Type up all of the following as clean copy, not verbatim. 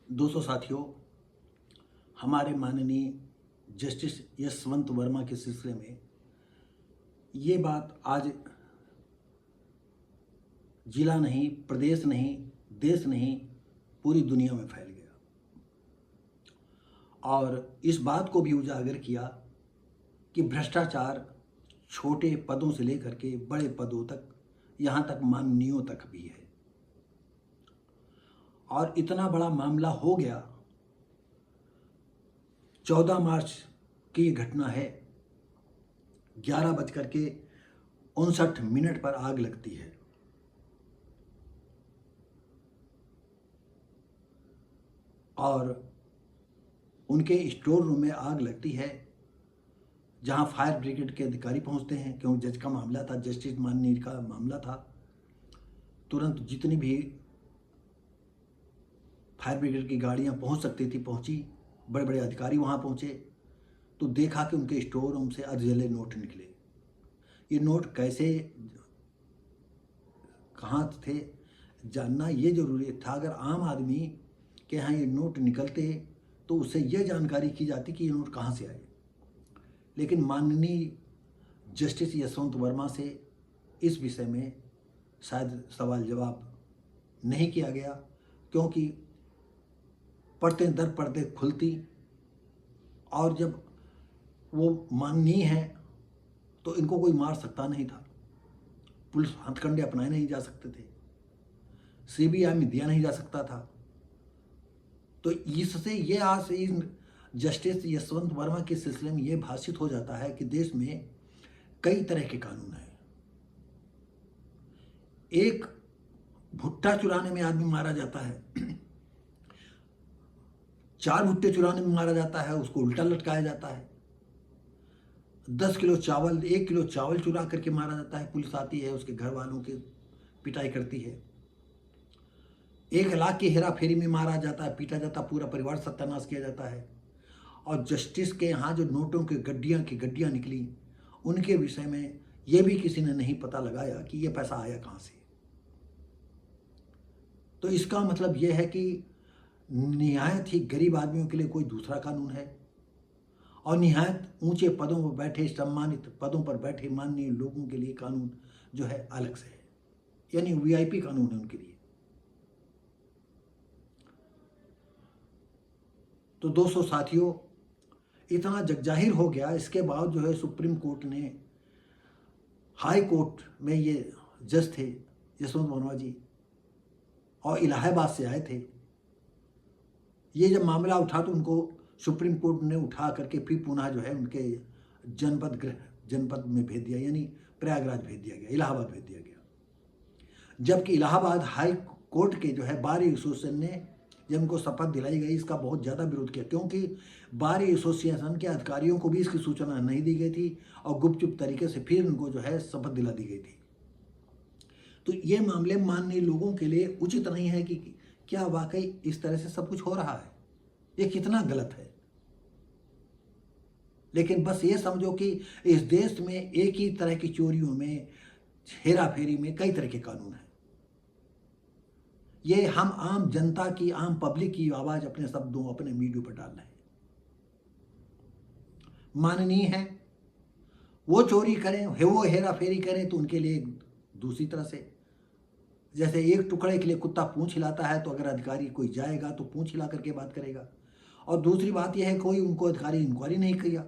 दोस्तों साथियों, हमारे माननीय जस्टिस यशवंत वर्मा के सिलसिले में ये बात आज जिला नहीं, प्रदेश नहीं, देश नहीं, पूरी दुनिया में फैल गया और इस बात को भी उजागर किया कि भ्रष्टाचार छोटे पदों से लेकर के बड़े पदों तक, यहाँ तक माननीयों तक भी है। और इतना बड़ा मामला हो गया। 14 मार्च की ये घटना है। 11:59 पर आग लगती है और उनके स्टोर रूम में आग लगती है, जहां फायर ब्रिगेड के अधिकारी पहुंचते हैं, क्योंकि जज का मामला था, जस्टिस माननीय का मामला था। तुरंत जितनी भी फायर ब्रिगेड की गाड़ियां पहुंच सकती थी पहुंची, बड़े बड़े अधिकारी वहां पहुंचे तो देखा कि उनके स्टोर रूम से अधजले नोट निकले। ये नोट कैसे, कहाँ थे, जानना ये जरूरी था। अगर आम आदमी के यहाँ ये नोट निकलते तो उससे यह जानकारी की जाती कि ये नोट कहाँ से आए, लेकिन माननीय जस्टिस यशवंत वर्मा से इस विषय में शायद सवाल जवाब नहीं किया गया, क्योंकि पर्दे दर पर्दे खुलती और जब वो माननीय हैं तो इनको कोई मार सकता नहीं था। पुलिस हथकंडे अपनाए नहीं जा सकते थे, सीबीआई में दिया नहीं जा सकता था। तो इससे ये आज इन जस्टिस यशवंत वर्मा के सिलसिले में ये भाषित हो जाता है कि देश में कई तरह के कानून हैं। एक भुट्टा चुराने में आदमी मारा जाता है, 4 भुट्टे चुराने में मारा जाता है, उसको उल्टा लटकाया जाता है। 10 किलो चावल, 1 किलो चावल चुरा करके मारा जाता है, पुलिस आती है, उसके घर वालों की पिटाई करती है। 1 लाख की हेरा फेरी में मारा जाता है, पीटा जाता, पूरा परिवार सत्यानाश किया जाता है। और जस्टिस के यहाँ जो नोटों की गड्डियाँ निकली, उनके विषय में ये भी किसी ने नहीं पता लगाया कि ये पैसा आया कहाँ से। तो इसका मतलब ये है कि निहायत ही गरीब आदमियों के लिए कोई दूसरा कानून है और निहायत ऊंचे पदों पर बैठे, सम्मानित पदों पर बैठे माननीय लोगों के लिए कानून जो है अलग से है, यानी वीआईपी कानून है उनके लिए। तो दोस्तों साथियों, इतना जगजाहिर हो गया। इसके बाद जो है सुप्रीम कोर्ट ने, हाई कोर्ट में ये जज थे यशवंत वर्मा जी और इलाहाबाद से आए थे। ये जब मामला उठा तो उनको सुप्रीम कोर्ट ने उठा करके फिर पुनः जो है उनके जनपद में भेज दिया, यानी प्रयागराज भेज दिया गया, इलाहाबाद भेज दिया गया। जबकि इलाहाबाद हाई कोर्ट के जो है बार एसोसिएशन ने जब उनको शपथ दिलाई गई, इसका बहुत ज़्यादा विरोध किया, क्योंकि बार एसोसिएशन के अधिकारियों को भी इसकी सूचना नहीं दी गई थी और गुपचुप तरीके से फिर उनको जो है शपथ दिला दी गई थी। तो ये मामले माननीय लोगों के लिए उचित नहीं है कि क्या वाकई इस तरह से सब कुछ हो रहा है, ये कितना गलत है। लेकिन बस ये समझो कि इस देश में एक ही तरह की चोरियों में, हेरा फेरी में कई तरह के कानून हैं। ये हम आम जनता की, आम पब्लिक की आवाज अपने शब्दों, अपने मीडिया पर डाल रहे हैं। माननीय है वो चोरी करें, वो हेरा फेरी करें तो उनके लिए दूसरी तरह से, जैसे एक टुकड़े के लिए कुत्ता पूंछ हिलाता है, तो अगर अधिकारी कोई जाएगा तो पूंछ हिला करके बात करेगा। और दूसरी बात यह है कोई उनको अधिकारी इंक्वायरी नहीं किया,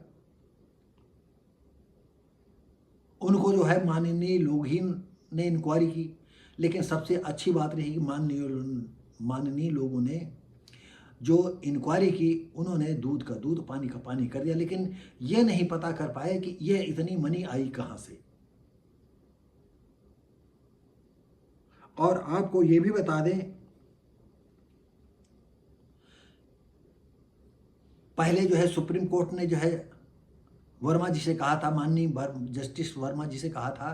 उनको जो है माननीय लोग ही ने इंक्वायरी की। लेकिन सबसे अच्छी बात रही कि माननीय लोगों ने जो इंक्वायरी की, उन्होंने दूध का दूध, पानी का पानी कर दिया, लेकिन ये नहीं पता कर पाए कि ये इतनी मनी आई कहाँ से। और आपको ये भी बता दें, पहले जो है सुप्रीम कोर्ट ने जो है वर्मा जी से कहा था, माननीय जस्टिस वर्मा जी से कहा था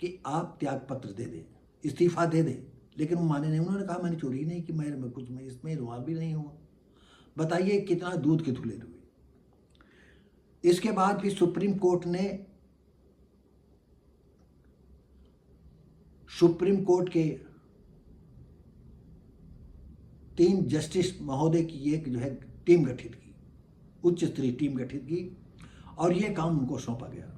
कि आप त्यागपत्र दे दें, इस्तीफा दे दें, लेकिन वो माने नहीं। उन्होंने कहा मैंने चोरी नहीं की, मैं कुछ मैं इसमें इन्वॉल्व भी नहीं हुआ। बताइए कितना दूध के धुले हुए। इसके बाद फिर सुप्रीम कोर्ट के 3 जस्टिस महोदय की एक जो है टीम गठित की, उच्च स्तरीय टीम गठित की और ये काम उनको सौंपा गया।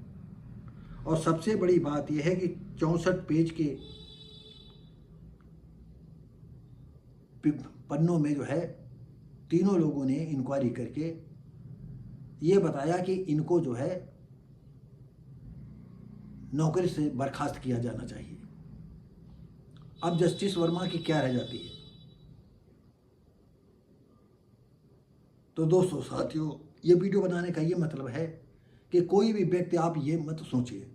और सबसे बड़ी बात यह है कि 64 पेज के पन्नों में जो है तीनों लोगों ने इंक्वायरी करके ये बताया कि इनको जो है नौकरी से बर्खास्त किया जाना चाहिए। अब जस्टिस वर्मा की क्या रह जाती है। तो दोस्तों साथियों, ये वीडियो बनाने का ये मतलब है कि कोई भी व्यक्ति, आप ये मत सोचिए,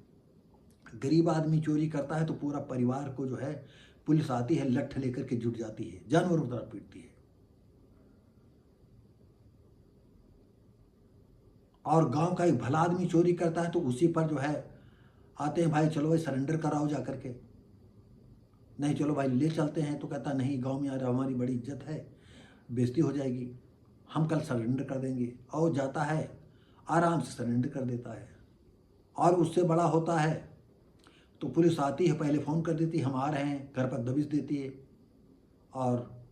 गरीब आदमी चोरी करता है तो पूरा परिवार को जो है पुलिस आती है, लठ लेकर के जुट जाती है, जानवरों की तरह पीटती है। और गांव का एक भला आदमी चोरी करता है तो उसी पर जो है आते हैं, भाई चलो भाई सरेंडर कराओ जा करके, नहीं चलो भाई ले चलते हैं, तो कहता नहीं गांव में यार हमारी बड़ी इज्जत है, बेइज्जती हो जाएगी, हम कल सरेंडर कर देंगे। और जाता है, आराम से सरेंडर कर देता है। और उससे बड़ा होता है तो पुलिस आती है, पहले फ़ोन कर देती है हम आ रहे हैं, घर पर दबिश देती है और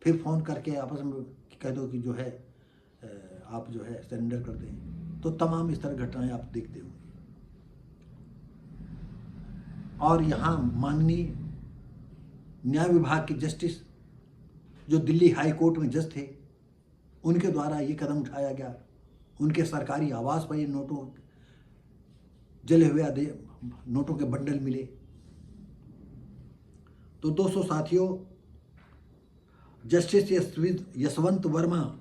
फिर फ़ोन करके आपस में कह दो कि जो है आप जो है सरेंडर कर दें। तो तमाम इस तरह घटनाएं आप देखते होंगे। और यहाँ माननीय न्याय विभाग के जस्टिस जो दिल्ली हाई कोर्ट में जज थे, उनके द्वारा ये कदम उठाया गया। उनके सरकारी आवास पर ये नोटों, जले हुए नोटों के बंडल मिले। तो दोस्तों साथियों, जस्टिस यशवंत वर्मा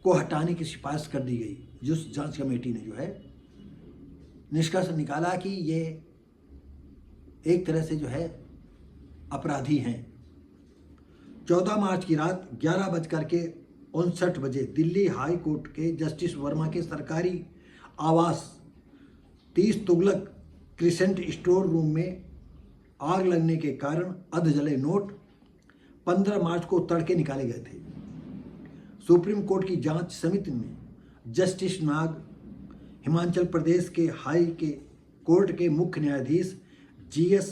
को हटाने की सिफारिश कर दी गई, जिस जांच कमेटी ने जो है निष्कर्ष निकाला कि ये एक तरह से जो है अपराधी हैं। 14 मार्च की रात 11:59 दिल्ली हाई कोर्ट के जस्टिस वर्मा के सरकारी आवास 30 तुगलक क्रिसेंट स्टोर रूम में आग लगने के कारण अधजले नोट 15 मार्च को तड़के निकाले गए थे। सुप्रीम कोर्ट की जांच समिति में जस्टिस नाग, हिमाचल प्रदेश के हाई के कोर्ट के मुख्य न्यायाधीश GS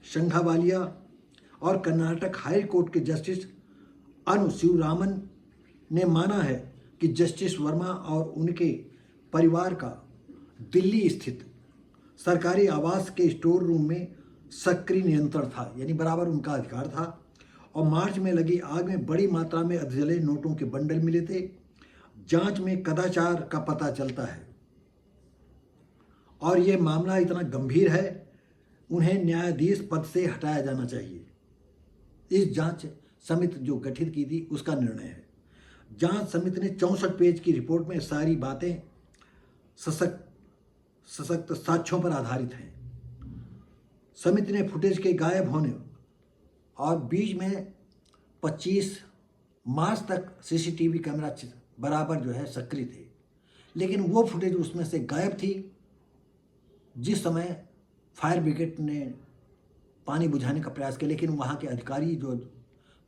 संघावालिया और कर्नाटक हाई कोर्ट के जस्टिस अनु शिवरामन ने माना है कि जस्टिस वर्मा और उनके परिवार का दिल्ली स्थित सरकारी आवास के स्टोर रूम में सक्रिय नियंत्रण था, यानी बराबर उनका अधिकार था। और मार्च में लगी आग में बड़ी मात्रा में अधजले नोटों के बंडल मिले थे। जांच में कदाचार का पता चलता है और ये मामला इतना गंभीर है, उन्हें न्यायाधीश पद से हटाया जाना चाहिए। इस जांच समिति जो गठित की थी उसका निर्णय है। जांच समिति ने 64 पेज की रिपोर्ट में सारी बातें सशक्त साक्ष्यों पर आधारित हैं। समिति ने फुटेज के गायब होने और बीच में 25 मार्च तक CCTV कैमरा बराबर जो है सक्रिय थे, लेकिन वो फुटेज उसमें से गायब थी जिस समय फायर ब्रिगेड ने पानी बुझाने का प्रयास किया। लेकिन वहाँ के अधिकारी जो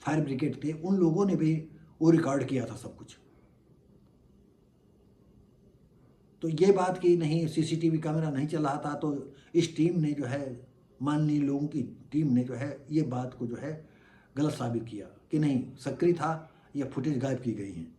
फायर ब्रिगेड थे, उन लोगों ने भी वो रिकॉर्ड किया था सब कुछ। तो ये बात कि नहीं CCTV कैमरा नहीं चल रहा था, तो इस टीम ने जो है, माननीय लोगों की टीम ने जो है ये बात को जो है गलत साबित किया कि नहीं सक्रिय था, यह फुटेज गायब की गई हैं।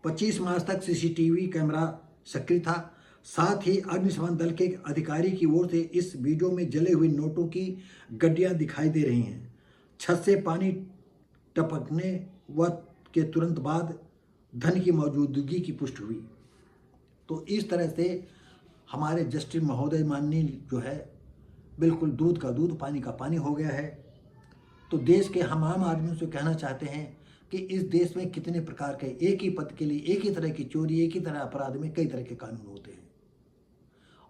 25 मार्च तक CCTV कैमरा सक्रिय था। साथ ही अग्निशमन दल के अधिकारी की ओर से इस वीडियो में जले हुए नोटों की गड्डियां दिखाई दे रही हैं। छत से पानी टपकने व के तुरंत बाद धन की मौजूदगी की पुष्टि हुई। तो इस तरह से हमारे जस्टिस महोदय माननीय जो है बिल्कुल दूध का दूध पानी का पानी हो गया है। तो देश के हम आम आदमियों से कहना चाहते हैं कि इस देश में कितने प्रकार के, एक ही पद के लिए एक ही तरह की चोरी, एक ही तरह अपराध में कई तरह के कानून होते हैं।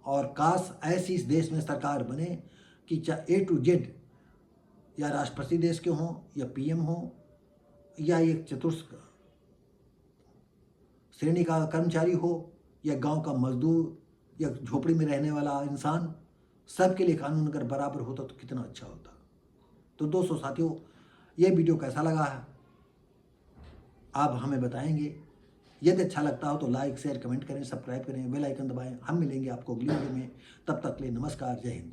और काश ऐसी इस देश में सरकार बने कि चाहे A to Z या राष्ट्रपति देश के हों या PM हों या एक चतुर्थ श्रेणी का कर्मचारी हो या गांव का मजदूर या झोपड़ी में रहने वाला इंसान, सबके लिए कानून अगर बराबर होता तो कितना अच्छा होता। तो दोस्तों साथियों, ये वीडियो कैसा लगा है आप हमें बताएंगे। यदि अच्छा लगता हो तो लाइक शेयर कमेंट करें, सब्सक्राइब करें, बेल आइकन दबाएं। हम मिलेंगे आपको अगली वीडियो में। तब तक के लिए नमस्कार, जय हिंद।